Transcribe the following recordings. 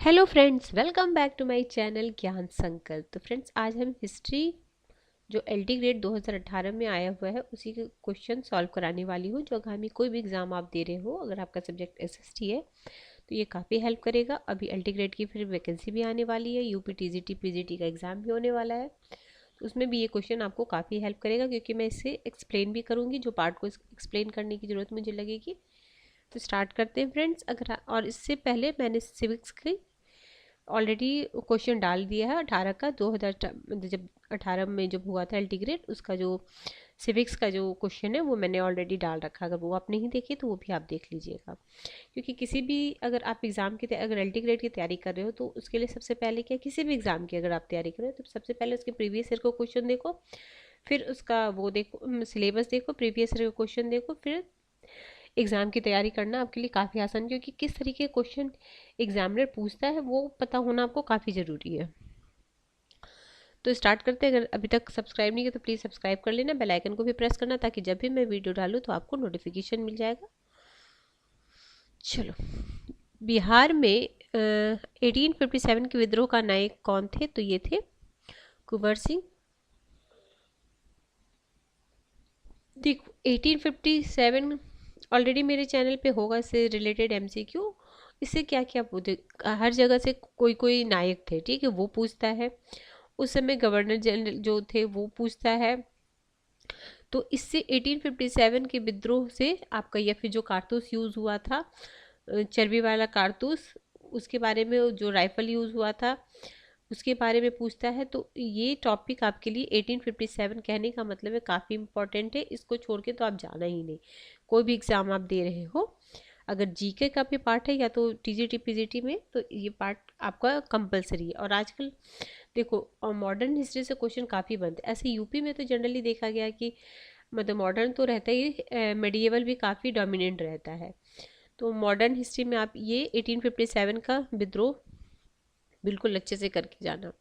Hello friends, welcome back to my channel Gyan Sankalp. तो friends, आज हम हिस्ट्री जो एलटी ग्रेड 2018 में आया हुआ है उसी के क्वेश्चन सॉल्व कराने वाली हूँ। जो आगामी कोई भी एग्ज़ाम आप दे रहे हो, अगर आपका सब्जेक्ट एसएसटी है तो ये काफ़ी हेल्प करेगा। अभी एलटी ग्रेड की फिर वैकेंसी भी आने वाली है, यूपी टीजीटी पीजीटी का एग्ज़ाम भी होने वाला है, तो उसमें भी ये क्वेश्चन आपको काफ़ी हेल्प करेगा, क्योंकि मैं इसे एक्सप्लेन भी करूँगी। जो पार्ट को एक्सप्लेन करने की ज़रूरत मुझे लगेगी। तो स्टार्ट करते हैं फ्रेंड्स। और इससे पहले मैंने सिविक्स की ऑलरेडी क्वेश्चन डाल दिया है 18 का। 2000 जब 18 में जब हुआ था एलटी ग्रेड, उसका जो सिविक्स का जो क्वेश्चन है वो मैंने ऑलरेडी डाल रखा। अगर वो आप नहीं देखे तो वो भी आप देख लीजिएगा, क्योंकि किसी भी अगर आप एग्ज़ाम की अगर एलटी ग्रेड की तैयारी कर रहे हो तो उसके लिए सबसे पहले क्या, किसी भी एग्ज़ाम की अगर आप तैयारी कर रहे हो तो सबसे पहले उसके प्रीवियस ईयर को क्वेश्चन देखो, फिर उसका वो देखो, सिलेबस देखो, प्रीवियस ईयर का क्वेश्चन देखो, फिर एग्ज़ाम की तैयारी करना आपके लिए काफ़ी आसान, क्योंकि किस तरीके के क्वेश्चन एग्जामिनर पूछता है वो पता होना आपको काफ़ी ज़रूरी है। तो स्टार्ट करते हैं। अगर अभी तक सब्सक्राइब नहीं किया तो प्लीज़ सब्सक्राइब कर लेना, बेल आइकन को भी प्रेस करना, ताकि जब भी मैं वीडियो डालूँ तो आपको नोटिफिकेशन मिल जाएगा। चलो, बिहार में 1857 के विद्रोह का नायक कौन थे? तो ये थे कुंवर सिंह। देखो, 1857 ऑलरेडी मेरे चैनल पे होगा इससे रिलेटेड एमसीक्यू। इससे क्या क्या पूछे, हर जगह से कोई कोई नायक थे, ठीक है, वो पूछता है। उस समय गवर्नर जनरल जो थे वो पूछता है। तो इससे 1857 के विद्रोह से आपका, या फिर जो कारतूस यूज़ हुआ था, चर्बी वाला कारतूस, उसके बारे में, जो राइफल यूज़ हुआ था उसके बारे में पूछता है। तो ये टॉपिक आपके लिए 1857 कहने का मतलब है काफ़ी इंपॉर्टेंट है। इसको छोड़ के तो आप जाना ही नहीं, कोई भी एग्ज़ाम आप दे रहे हो। अगर जीके का भी पार्ट है या तो टीजीटी पीजीटी में, तो ये पार्ट आपका कंपलसरी है। और आजकल देखो, मॉडर्न हिस्ट्री से क्वेश्चन काफ़ी बनते हैं। ऐसे यूपी में तो जनरली देखा गया कि मतलब मॉडर्न तो रहता ही, मेडिएवल भी काफ़ी डोमिनेंट रहता है। तो मॉडर्न हिस्ट्री में आप ये 1857 का विद्रोह बिल्कुल अच्छे से करके जाना।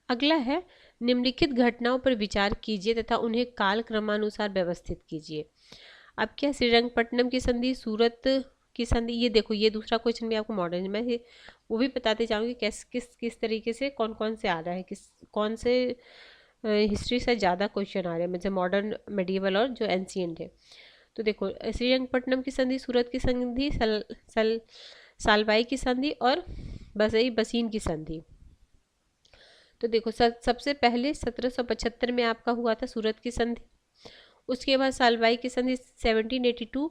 अगला है, निम्नलिखित घटनाओं पर विचार कीजिए तथा उन्हें काल क्रमानुसार व्यवस्थित कीजिए। अब क्या, श्रीरंगपट्टनम की संधि, सूरत की संधि, ये देखो, ये दूसरा क्वेश्चन भी आपको मॉडर्न में वो भी बताते जाऊंगी कैस किस किस तरीके से कौन कौन से आ रहा है, किस कौन से हिस्ट्री से ज़्यादा क्वेश्चन आ रहे हैं, मतलब मॉडर्न, मेडिएवल और जो एंशिएंट है। तो देखो, श्रीरंगपट्टनम की संधि, सूरत की संधि, सालबाई की संधि और बसीन की संधि। तो देखो, सबसे पहले 1775 में आपका हुआ था सूरत की संधि। उसके बाद सालबाई की संधि 1782,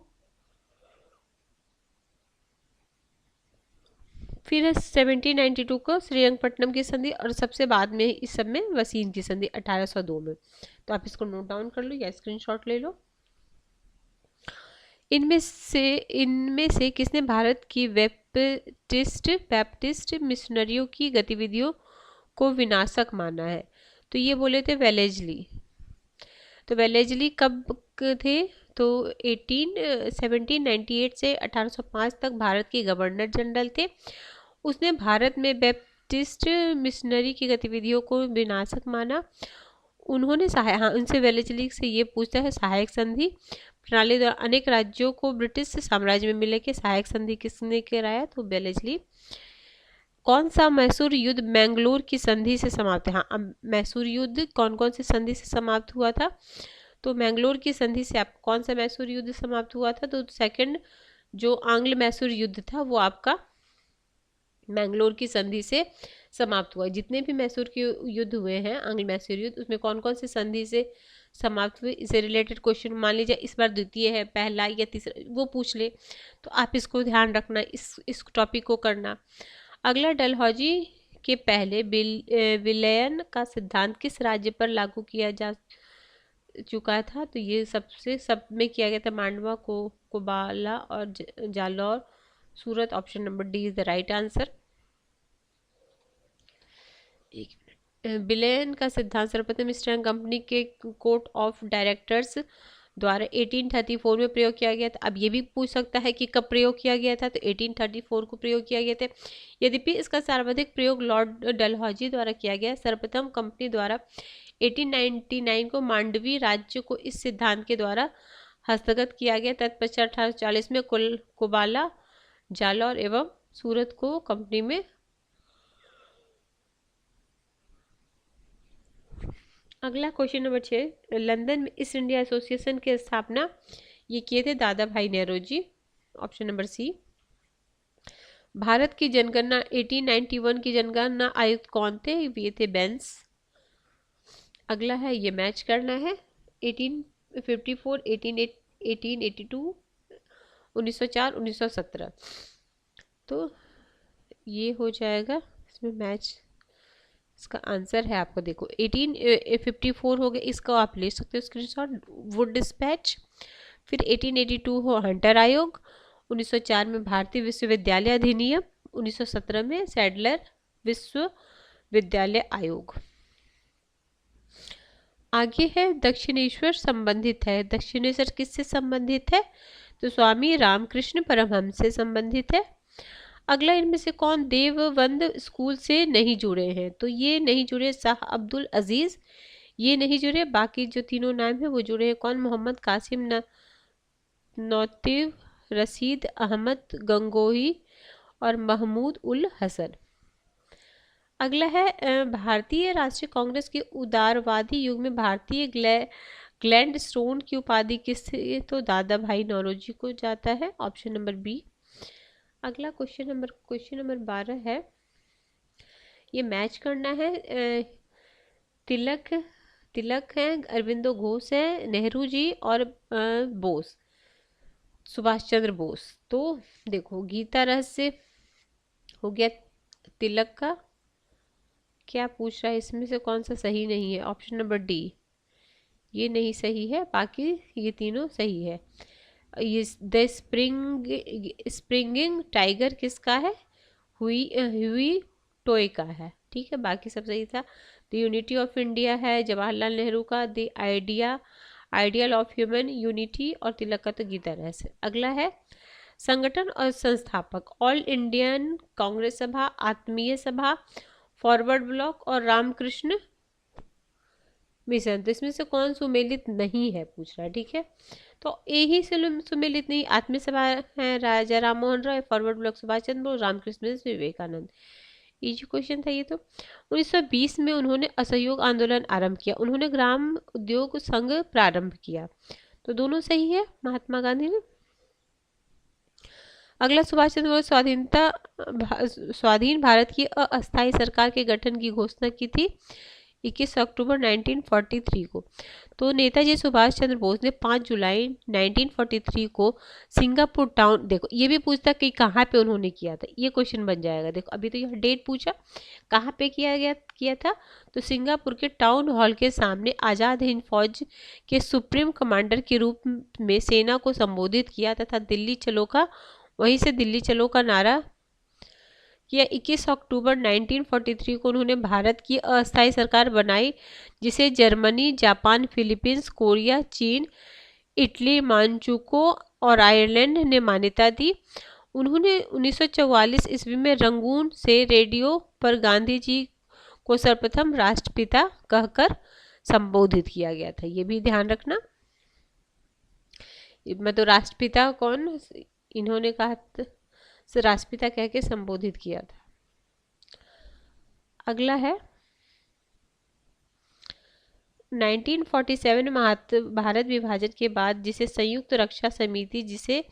फिर 1792 को श्रीरंगपट्टनम की संधि, और सबसे बाद में इस सब में वसीन की संधि 1802 में। तो आप इसको नोट डाउन कर लो या स्क्रीनशॉट ले लो। इनमें से किसने भारत की बैप्टिस्ट मिशनरियों की गतिविधियों को विनाशक माना है? तो ये बोले थे वेलेजली। तो वेलेजली कब थे? तो 1798 से 1805 तक भारत के गवर्नर जनरल थे। उसने भारत में बैप्टिस्ट मिशनरी की गतिविधियों को विनाशक माना। उन्होंने हाँ, उनसे वेलेजली से ये पूछता है, सहायक संधि प्रणाली द्वारा अनेक राज्यों को ब्रिटिश साम्राज्य में मिले के सहायक संधि किसने कराया? तो वेलेजली। कौन सा मैसूर युद्ध मैंगलोर की संधि से समाप्त है? हाँ, अब मैसूर युद्ध कौन कौन सी संधि से समाप्त हुआ था? तो मैंगलोर की संधि से आप कौन सा मैसूर युद्ध समाप्त हुआ था? तो सेकंड जो आंग्ल मैसूर युद्ध था वो आपका मैंगलोर की संधि से समाप्त हुआ। जितने भी मैसूर के युद्ध हुए हैं, आंग्ल मैसूर युद्ध, उसमें कौन कौन सी संधि से समाप्त हुए, इससे रिलेटेड क्वेश्चन मान लीजिए इस बार द्वितीय है, पहला या तीसरा, वो पूछ ले, तो आप इसको ध्यान रखना, इस टॉपिक को करना। अगला, डलहौजी के पहले विलयन का सिद्धांत किस राज्य पर लागू किया जा चुका था? तो ये सब में किया गया था, मांडवा को, कोबाला और Jalore, Surat. Option number D is the right answer. एक मिनट, विलयन का सिद्धांत सर्वप्रथम ईस्टर्न कंपनी के कोर्ट ऑफ डायरेक्टर्स द्वारा 1834 में प्रयोग किया गया था। अब ये भी पूछ सकता है कि कब प्रयोग किया गया था, तो 1834 को प्रयोग किया गया था। यद्यपि इसका सर्वाधिक प्रयोग लॉर्ड डलहौजी द्वारा किया गया। सर्वप्रथम कंपनी द्वारा 1899 को मांडवी राज्य को इस सिद्धांत के द्वारा हस्तगत किया गया। तत्पश्चात 1840 में कोबाला, जालौर एवं सूरत को कंपनी में अगला क्वेश्चन नंबर 6, लंदन में ईस्ट इंडिया एसोसिएशन की स्थापना ये किए थे Dadabhai Nehru ji. Option number C. Bharat की जनगणना 1891 की जनगणना आयुक्त कौन थे? ये थे बेंस। अगला है, ये मैच करना है। 1854, 1882, 1904, 1917। तो ये हो जाएगा इसमें मैच। इसका आंसर है आपको देखो 1854 हो गया, इसका आप ले सकते हो स्क्रीनशॉट, वुड डिस्पैच। फिर 1882 हो हंटर आयोग, 1904 में भारतीय विश्वविद्यालय अधिनियम, 1917 में सैडलर विश्वविद्यालय आयोग। आगे है दक्षिणेश्वर संबंधित है। दक्षिणेश्वर किससे संबंधित है? तो स्वामी रामकृष्ण परमहंस से संबंधित है। अगला इनमें से कौन देवबंद स्कूल से नहीं जुड़े हैं? तो ये नहीं जुड़े शाह अब्दुल अजीज, ये नहीं जुड़े। बाकी जो तीनों नाम है वो जुड़े हैं। कौन? मोहम्मद कासिम नौतीव, रशीद अहमद गंगोही और महमूद उल हसन। अगला है भारतीय राष्ट्रीय कांग्रेस के उदारवादी युग में भारतीय ग्लैंड स्टोन की उपाधि किससे? तो दादा भाई नौरोजी को जाता है। Option number B. अगला क्वेश्चन नंबर 12 है, ये मैच करना है। तिलक है, अरविंदो घोष है, नेहरू जी और बोस, सुभाष चंद्र बोस। तो देखो गीता रहस्य हो गया तिलक का। क्या पूछ रहा है इसमें से कौन सा सही नहीं है? ऑप्शन नंबर डी, ये नहीं सही है, बाकी ये तीनों सही है। ये द स्प्रिंगिंग टाइगर किसका है? हुई टोय का है। ठीक है, बाकी सब सही था। द यूनिटी ऑफ इंडिया है जवाहरलाल नेहरू का। The ideal of human unity और तिलक का तो गीता रहस्य। अगला है संगठन और संस्थापक, ऑल इंडियन कांग्रेस सभा, आत्मीय सभा, फॉरवर्ड ब्लॉक और रामकृष्ण मिशन। तो इसमें से कौन सुमेलित नहीं है पूछ रहा है। ठीक है, तो ए ही सुमेलित नहीं, आत्मीय सभा है Raja Ram Mohan Roy, forward bloc Subhash Chandra Bose, Ramakrishna mission Vivekananda. Easy question था ये तो। 1920 में उन्होंने असहयोग आंदोलन आरंभ किया। उन्होंने ग्राम उद्योग संघ प्रारंभ किया। तो दोनों सही है महात्मा गांधी ने। अगला, सुभाष चंद्र बोस स्वाधीन भारत की अस्थायी सरकार के गठन की घोषणा की थी 21 अक्टूबर 1943 को। तो नेताजी सुभाष चंद्र बोस ने 5 जुलाई 1943 को सिंगापुर टाउन, देखो ये भी पूछता कि कहाँ पे उन्होंने किया था, ये क्वेश्चन बन जाएगा। देखो अभी तो यह डेट पूछा, कहाँ पे किया था, तो सिंगापुर के टाउन हॉल के सामने आज़ाद हिंद फौज के सुप्रीम कमांडर के रूप में सेना को संबोधित किया तथा दिल्ली चलो का, वहीं से दिल्ली चलो का नारा किया। 21 अक्टूबर 1943 को उन्होंने भारत की अस्थायी सरकार बनाई, जिसे जर्मनी, जापान, फिलीपींस, कोरिया, चीन, इटली, मांचुको और आयरलैंड ने मान्यता दी। उन्होंने 1944 ईस्वी में रंगून से रेडियो पर गांधी जी को सर्वप्रथम राष्ट्रपिता कहकर संबोधित किया गया था। ये भी ध्यान रखना। मतलब राष्ट्रपिता कौन, इन्होंने कहा राष्ट्रपिता कह के संबोधित किया था। अगला है 1947 भारत विभाजन के बाद जिसे संयुक्त रक्षा समिति, जिसे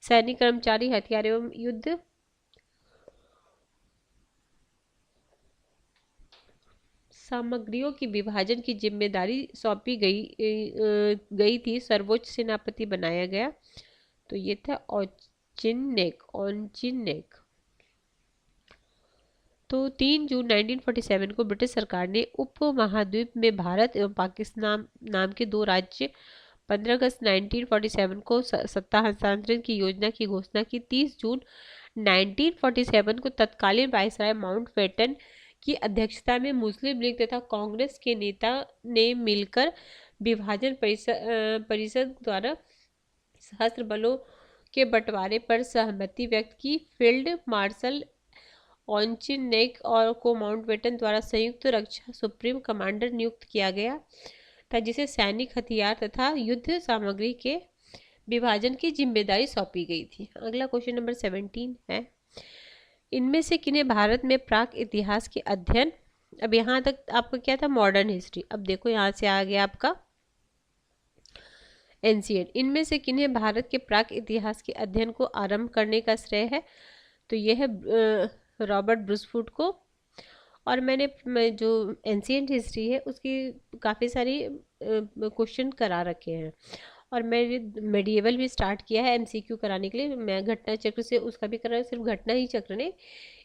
सैनिक, कर्मचारी, हथियार एवं युद्ध सामग्रियों की विभाजन की जिम्मेदारी सौंपी गई थी, सर्वोच्च सेनापति बनाया गया। तो ये था ऑनचिनेक। तो 3 जून 1947 को ब्रिटिश सरकार ने उप महाद्वीप में भारत एवं पाकिस्तान नाम के 2 राज्य, 15 अगस्त 1947 को सत्ता हस्तांतरण की योजना की घोषणा की। 30 जून 1947 को तत्कालीन वायसराय माउंटबेटन की अध्यक्षता में मुस्लिम लीग तथा कांग्रेस के नेता ने मिलकर विभाजन परिषद द्वारा सशस्त्र बलों के बंटवारे पर सहमति व्यक्त की। फील्ड मार्शल ऑनचिनेक और को माउंटबेटन द्वारा संयुक्त रक्षा सुप्रीम कमांडर नियुक्त किया गया था, जिसे सैनिक, हथियार तथा युद्ध सामग्री के विभाजन की जिम्मेदारी सौंपी गई थी। अगला क्वेश्चन नंबर 17 है, इनमें से किन्हें भारत में प्राक इतिहास के अध्ययन अब यहाँ तक आपका क्या था, मॉडर्न हिस्ट्री। अब देखो यहाँ से आ गया आपका एंशिएंट। इनमें से किन्हें भारत के प्राक इतिहास के अध्ययन को आरंभ करने का श्रेय है? तो ये है रॉबर्ट ब्रूसफुट को। और मैं जो एंशिएंट हिस्ट्री है उसकी काफ़ी सारी क्वेश्चन करा रखे हैं। और मैं मेडिएवल भी स्टार्ट किया है एमसीक्यू कराने के लिए। मैं घटना चक्र से उसका भी कर रहा हूँ, सिर्फ घटना ही चक्र नहीं।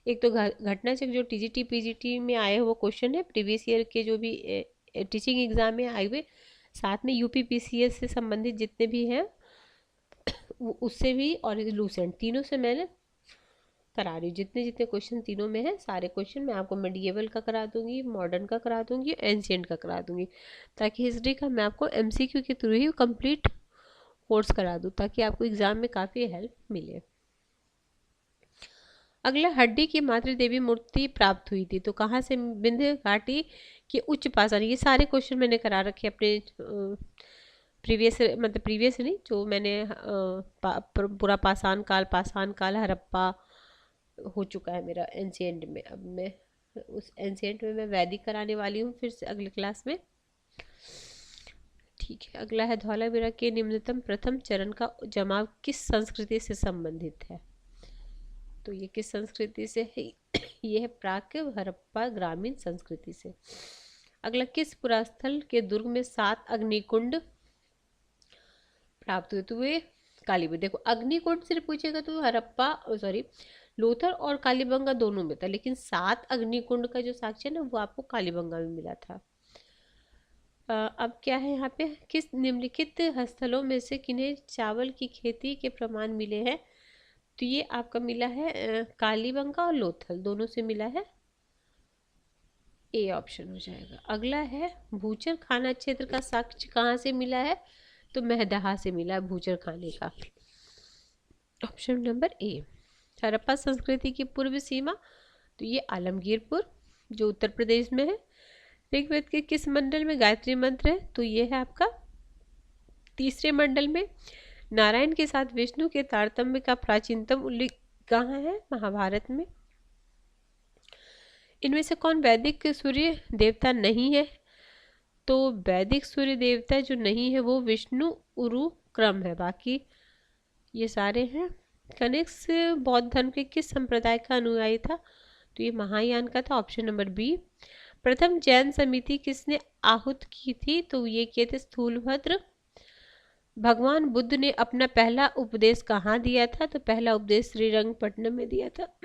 एक तो घटना चक्र जो टीजीटी पीजीटी में आए हुए क्वेश्चन है, प्रीवियस ईयर के जो भी टीचिंग एग्जाम में आए हुए, साथ में यूपी पीसीएस से संबंधित जितने भी हैं उससे भी, और लूसेंट, तीनों से मैंने करा रही हूँ। जितने जितने क्वेश्चन तीनों में हैं, सारे क्वेश्चन मैं आपको मेडिएवल का करा दूंगी, मॉडर्न का करा दूंगी, एंशिएंट का करा दूंगी, ताकि हिस्ट्री का मैं आपको एमसीक्यू के थ्रू ही कंप्लीट कोर्स करा दूँ, ताकि आपको एग्जाम में काफ़ी हेल्प मिले। अगला, हड्डी की मातृ देवी मूर्ति प्राप्त हुई थी तो कहाँ से? विंध्य घाटी के उच्च पाषाण। ये सारे क्वेश्चन मैंने करा रखे अपने प्रीवियस नहीं, जो मैंने पूरा पाषाण काल हड़प्पा हो चुका है मेरा एंशिएंट में। अब मैं उस एंशिएंट में मैं वैदिक कराने वाली हूँ फिर से अगली क्लास में। ठीक है, अगला है धौलावीरा के निम्नतम प्रथम चरण का जमाव किस संस्कृति से संबंधित है? तो ये किस संस्कृति से है? ये है प्राक हड़प्पा ग्रामीण संस्कृति से। अगला, किस पुरास्थल के दुर्ग में 7 अग्निकुंड प्राप्त हुए? तो वे कालीबंगा। देखो अग्निकुंड सिर्फ पूछेगा तो हड़प्पा लोथल और कालीबंगा दोनों में था, लेकिन 7 अग्निकुंड का जो साक्ष्य है ना वो आपको कालीबंगा में मिला था। अब क्या है यहाँ पे, किस निम्नलिखित स्थलों में से किन्हें चावल की खेती के प्रमाण मिले हैं? तो ये आपका मिला है कालीबंगा और लोथल दोनों से मिला है, ए ऑप्शन हो जाएगा। अगला है, भूचर खाना क्षेत्र का साक्ष्य कहाँ से मिला है? तो महदहा से मिला है भूचर खाने का, ऑप्शन नंबर ए। हड़प्पा संस्कृति की पूर्व सीमा, तो ये आलमगीरपुर जो उत्तर प्रदेश में है। ऋग्वेद के किस मंडल में गायत्री मंत्र है? तो ये है आपका तीसरे मंडल में। नारायण के साथ विष्णु के तारतम्य का प्राचीनतम उल्लेख कहाँ है? महाभारत में। इनमें से कौन वैदिक सूर्य देवता नहीं है? तो वैदिक सूर्य देवता जो नहीं है वो विष्णु उरु क्रम है, बाकी ये सारे हैं। कनिष्क बौद्ध धर्म के किस संप्रदाय का अनुयायी था? तो ये महायान का था, ऑप्शन नंबर बी। प्रथम जैन समिति किसने आहूत की थी? तो ये किए थे स्थूलभद्र। भगवान बुद्ध ने अपना पहला उपदेश कहाँ दिया था? तो पहला उपदेश श्रीरंगपट्टनम में दिया था।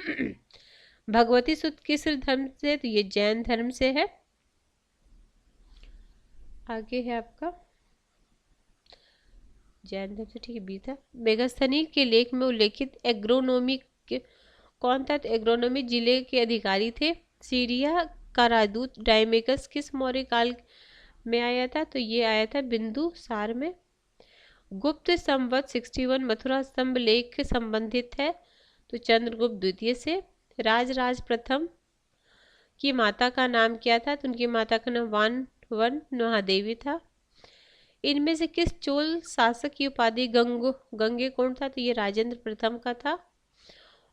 भगवती सुत किस धर्म से? तो ये जैन धर्म से है। आगे है आपका जैन धर्म से, ठीक है, बी था। मेगास्थनी के लेख में उल्लेखित एग्रोनोमी कौन था? तो एग्रोनोमी जिले के अधिकारी थे। सीरिया का राजदूत डायमेकस किस मौर्य काल में आया था? तो ये आया था बिंदुसार में। गुप्त संवत 61 मथुरा स्तंभ लेख संबंधित है, तो चंद्रगुप्त द्वितीय से। राजराज प्रथम की माता का नाम क्या था? तो उनकी माता का नाम वन महादेवी था। इनमें से किस चोल शासक की उपाधि गंगे कौन था? तो ये राजेंद्र प्रथम का था,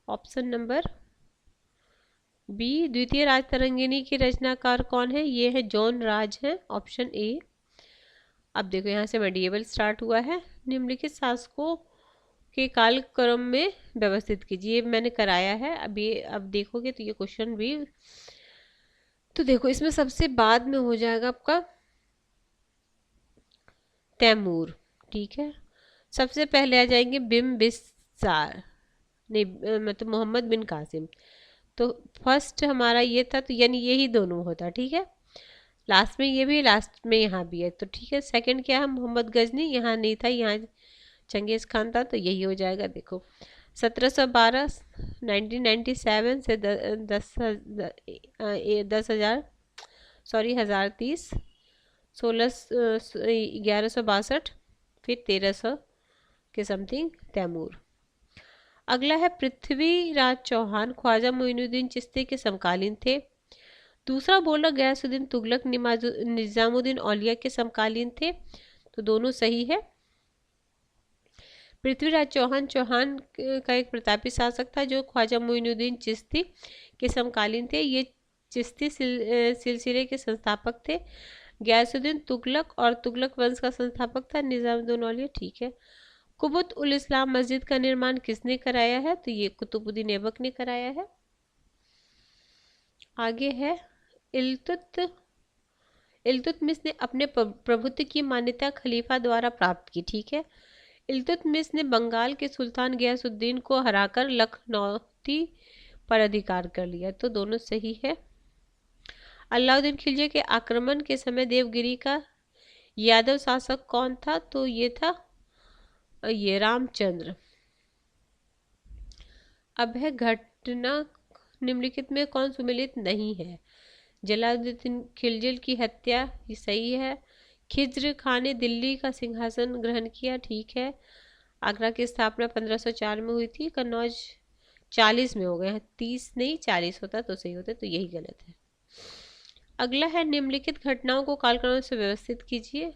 ऑप्शन नंबर बी। द्वितीय राजतरंगिणी के रचनाकार कौन है? ये है जॉन राज है, ऑप्शन ए। अब देखो यहाँ से मेडिएवल स्टार्ट हुआ है। निम्नलिखित शासकों के कालक्रम में व्यवस्थित कीजिए, मैंने कराया है अभी। अब देखोगे तो ये क्वेश्चन भी, तो देखो इसमें सबसे बाद में हो जाएगा आपका तैमूर, ठीक है। सबसे पहले आ जाएंगे बिम्बिसार, नहीं मतलब मोहम्मद बिन कासिम। तो फर्स्ट हमारा ये था, तो यानी यही दोनों होता, ठीक है। लास्ट में ये भी, लास्ट में यहाँ भी है, तो ठीक है। सेकंड क्या है? मोहम्मद गजनी, यहाँ नहीं था, यहाँ चंगेज खान था, तो यही हो जाएगा। देखो 1712 1997 से 1030, 1162, फिर 1300 के समथिंग तैमूर। अगला है, पृथ्वीराज चौहान ख्वाजा मोइनुद्दीन चिश्ती के समकालीन थे। दूसरा बोला गयासुद्दीन तुगलक निजामुद्दीन औलिया के समकालीन थे, तो दोनों सही है। पृथ्वीराज चौहान का एक प्रतापी शासक था जो ख्वाजा मोइनुद्दीन चिश्ती के समकालीन थे। ये चिश्ती सिलसिले के संस्थापक थे? गयासुद्दीन तुगलक, और तुगलक वंश का संस्थापक था निजामुद्दीन औलिया। ठीक है। कुबुत उल इस्लाम मस्जिद का निर्माण किसने कराया है? तो ये कुतुबुद्दीन ऐबक ने कराया है। आगे है, इल्तुतमिश ने अपने प्रभुत्व की मान्यता खलीफा द्वारा प्राप्त की। ठीक है। इल्तुतमिश ने बंगाल के सुल्तान गयासुद्दीन को हराकर लखनौती पर अधिकार कर लिया। तो दोनों सही है। अलाउद्दीन खिलजी के आक्रमण के समय देवगिरी का यादव शासक कौन था? तो ये था ये रामचंद्र। अब है, घटना निम्नलिखित में कौन सुमेलित नहीं है? जलालुद्दीन खिलजी की हत्या, ये सही है। खिज्र खान ने दिल्ली का सिंहासन ग्रहण किया। ठीक है। आगरा की स्थापना 1504 में हुई थी। कन्नौज 40 में हो गए हैं, 30 नहीं 40 होता तो सही होता, तो यही गलत है। अगला है, निम्नलिखित घटनाओं को कालक्रम से व्यवस्थित कीजिए।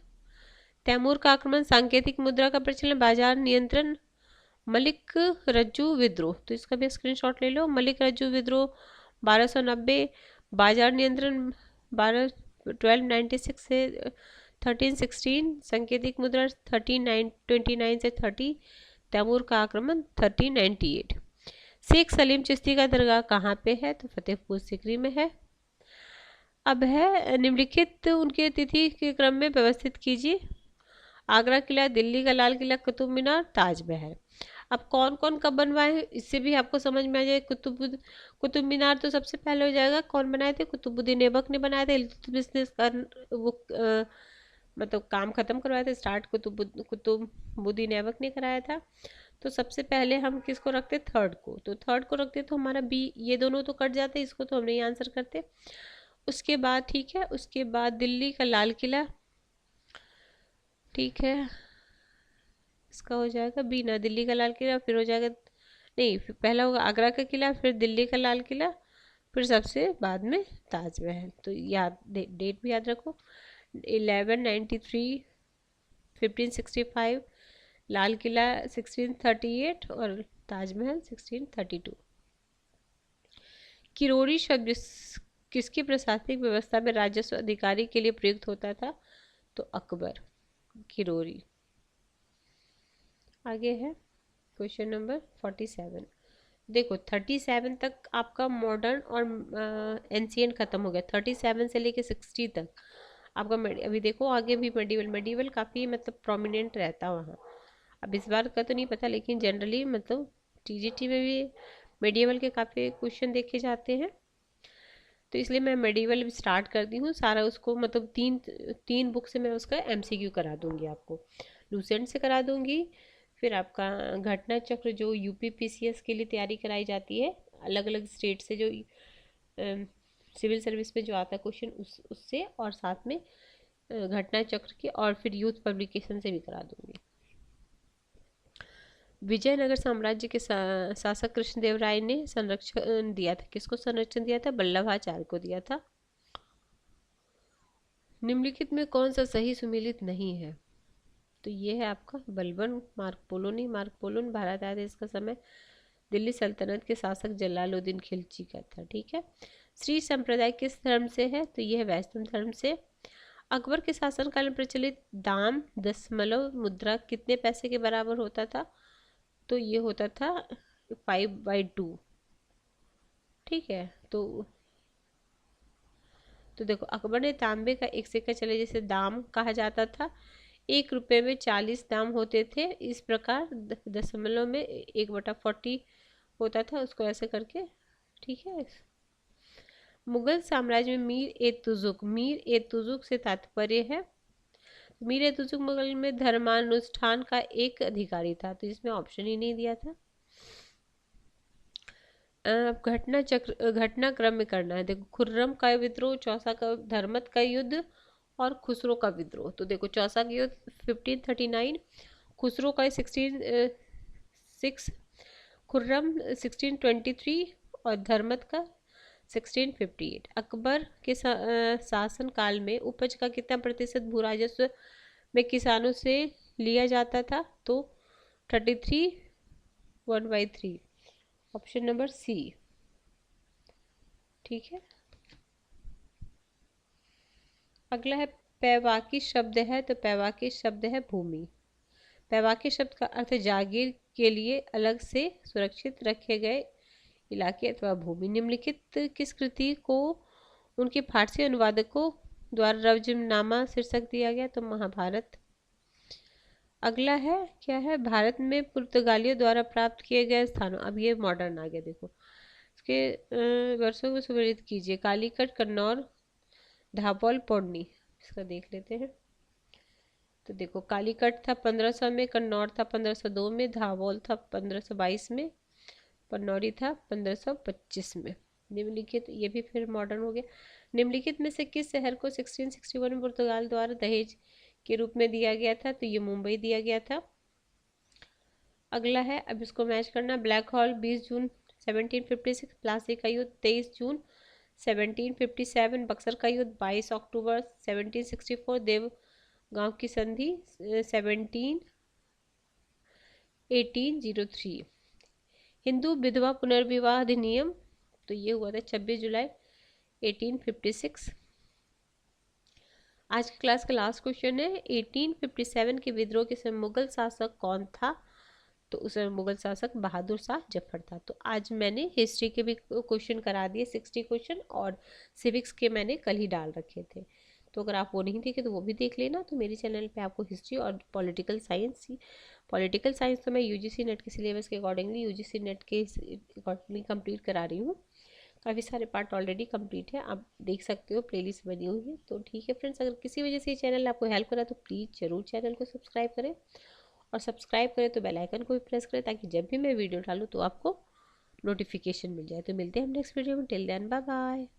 तैमूर का आक्रमण, सांकेतिक मुद्रा का प्रचलन, बाजार नियंत्रण, मलिक रज्जू विद्रोह। तो इसका भी स्क्रीनशॉट ले लो। मलिक रज्जू विद्रोह 1290, बाजार नियंत्रण 1296 से 1316, सांकेतिक मुद्रा 1329 से 30, तैमूर का आक्रमण 1398। शेख सलीम चिश्ती का दरगाह कहाँ पे है? तो फतेहपुर सिकरी में है। अब है, निम्नलिखित उनके तिथि के क्रम में व्यवस्थित कीजिए। आगरा किला, दिल्ली का लाल किला, कुतुब मीनार, ताजमहल। अब कौन कौन कब बनवाए इससे भी आपको समझ में आ जाए। कुतुब मीनार तो सबसे पहले हो जाएगा। कौन बनाए थे? कुतुबुद्दीन ऐबक ने बनाए थे। इल्तुतमिश ने वो मतलब काम खत्म करवाया था, स्टार्ट कुतुबुद्दीन ऐबक ने कराया था। तो सबसे पहले हम किसको रखते? थर्ड को। तो थर्ड को रखते तो हमारा बी, ये दोनों तो कट जाते, इसको तो हम नहीं आंसर करते। उसके बाद, ठीक है, उसके बाद दिल्ली का लाल किला, ठीक है, इसका हो जाएगा बी ना, दिल्ली का लाल किला, फिर हो जाएगा, नहीं, फिर पहला होगा आगरा का किला, फिर दिल्ली का लाल किला, फिर सबसे बाद में ताजमहल। तो याद डेट भी याद रखो, 1193, 1565, लाल किला 1638 और ताजमहल 1632। किरोड़ी शब्द किसकी प्रशासनिक व्यवस्था में राजस्व अधिकारी के लिए प्रयुक्त होता था? तो अकबर। किरोड़ी। आगे है क्वेश्चन नंबर 47। देखो 37 तक आपका मॉडर्न और एंशियंट खत्म हो गया। 37 से लेके 60 तक आपका अभी देखो आगे भी मेडिवल काफ़ी मतलब प्रोमिनेंट रहता वहाँ। अब इस बार का तो नहीं पता, लेकिन जनरली मतलब टीजीटी में भी मेडिवल के काफ़ी क्वेश्चन देखे जाते हैं। तो इसलिए मैं मेडिवल स्टार्ट कर दी हूँ सारा, उसको मतलब तीन बुक से मैं उसका एमसीक्यू करा दूंगी आपको, लूसेंट से करा दूंगी। फिर आपका घटना चक्र जो यूपीपीसीएस के लिए तैयारी कराई जाती है अलग अलग स्टेट से, जो सिविल सर्विस में जो आता है क्वेश्चन उससे, और साथ में घटना चक्र के, और फिर यूथ पब्लिकेशन से भी करा दूंगी। विजयनगर साम्राज्य के शासक कृष्णदेव राय ने संरक्षण दिया था, किसको संरक्षण दिया था? वल्लभाचार्य को दिया था। निम्नलिखित में कौन सा सही सुमेलित नहीं है? तो ये है आपका बलबन। मार्क पोलो भारत आया था इसका समय दिल्ली सल्तनत के शासक जलालुद्दीन खिलजी का था। ठीक है। श्री संप्रदाय किस धर्म से है? तो यह है वैष्णव धर्म से। अकबर के शासनकाल में प्रचलित दाम दशमलव मुद्रा कितने पैसे के बराबर होता था? तो ये होता था 5/2। ठीक है। तो देखो अकबर ने तांबे का एक सिक्का चले जिसे दाम कहा जाता था, 1 रुपये में 40 दाम होते थे। इस प्रकार दशमलव में 1/40 होता था, उसको ऐसे करके। ठीक है। मुगल साम्राज्य में मीर ए तुजुक से तात्पर्य है, मीर ए तुजुक मुगल में धर्मानुष्ठान का एक अधिकारी था। तो इसमें ऑप्शन ही नहीं दिया था। घटनाक्रम में करना है। देखो खुर्रम का विद्रोह, चौसा का धर्मत का युद्ध और खुसरो का विद्रोह। तो देखो चौसा का युद्ध 1539, खुसरो का 1606, खुर्रम 1623 और धर्मत का 1658। अकबर के शासन काल में उपज का कितना प्रतिशत भू राजस्व में किसानों से लिया जाता था? तो 33, 1/3, ऑप्शन नंबर सी। ठीक है। अगला है पैवाकी शब्द है, तो पैवाकी शब्द है भूमि। पैवाकी शब्द का अर्थ जागीर के लिए अलग से सुरक्षित रखे गए इलाके अथवा भूमि। निम्नलिखित किस कृति को उनके फारसी अनुवादकों द्वारा रवजनामा शीर्षक दिया गया, तो महाभारत। अगला है क्या है, भारत में पुर्तगालियों द्वारा प्राप्त किए गए स्थानों। अब ये मॉडर्न आ गया, देखो इसके वर्षों को सुमेलित कीजिए। कालीकट, कन्नौर, धाबोल, पौडनी। इसका देख लेते हैं। तो देखो कालीकट था 1500 में, कन्नौर था 1502 में, धाबोल था 1522 में, पन्नौरी था 1525 में। निम्नलिखित, ये भी फिर मॉडर्न हो गया। निम्नलिखित में से किस शहर को 1661 में पुर्तगाल द्वारा दहेज के रूप में दिया गया था, तो ये मुंबई दिया गया था। अगला है, अब इसको मैच करना। ब्लैक हॉल 20 जून 1756, प्लासी का युद्ध 23 जून 1757, बक्सर का युद्ध 22 अक्टूबर 1764, देवगांव की संधि 1803। हिंदू विधवा पुनर्विवाह अधिनियम, तो ये हुआ था 26 जुलाई 1856। आज की क्लास का लास्ट क्वेश्चन है, 1857 के विद्रोह के समय मुगल शासक कौन था, तो उस समय मुगल शासक बहादुर शाह जफर था। तो आज मैंने हिस्ट्री के भी क्वेश्चन करा दिए, 60 क्वेश्चन, और सिविक्स के मैंने कल ही डाल रखे थे। तो अगर आप वो नहीं देखे तो वो भी देख लेना। तो मेरे चैनल पे आपको हिस्ट्री और पॉलिटिकल साइंस तो मैं यूजीसी नेट के सिलेबस के अकॉर्डिंगली यूजीसी नेट के अकॉर्डिंगली कंप्लीट करा रही हूँ। काफ़ी सारे पार्ट ऑलरेडी कंप्लीट है, आप देख सकते हो, प्लेलिस्ट बनी हुई है। तो ठीक है फ्रेंड्स, अगर किसी वजह से ये चैनल आपको हेल्प करा तो प्लीज़ ज़रूर चैनल को सब्सक्राइब करें, और सब्सक्राइब करें तो बेल आइकन को भी प्रेस करें, ताकि जब भी मैं वीडियो डालूँ तो आपको नोटिफिकेशन मिल जाए। तो मिलते हैं हम नेक्स्ट वीडियो में। Till then bye bye.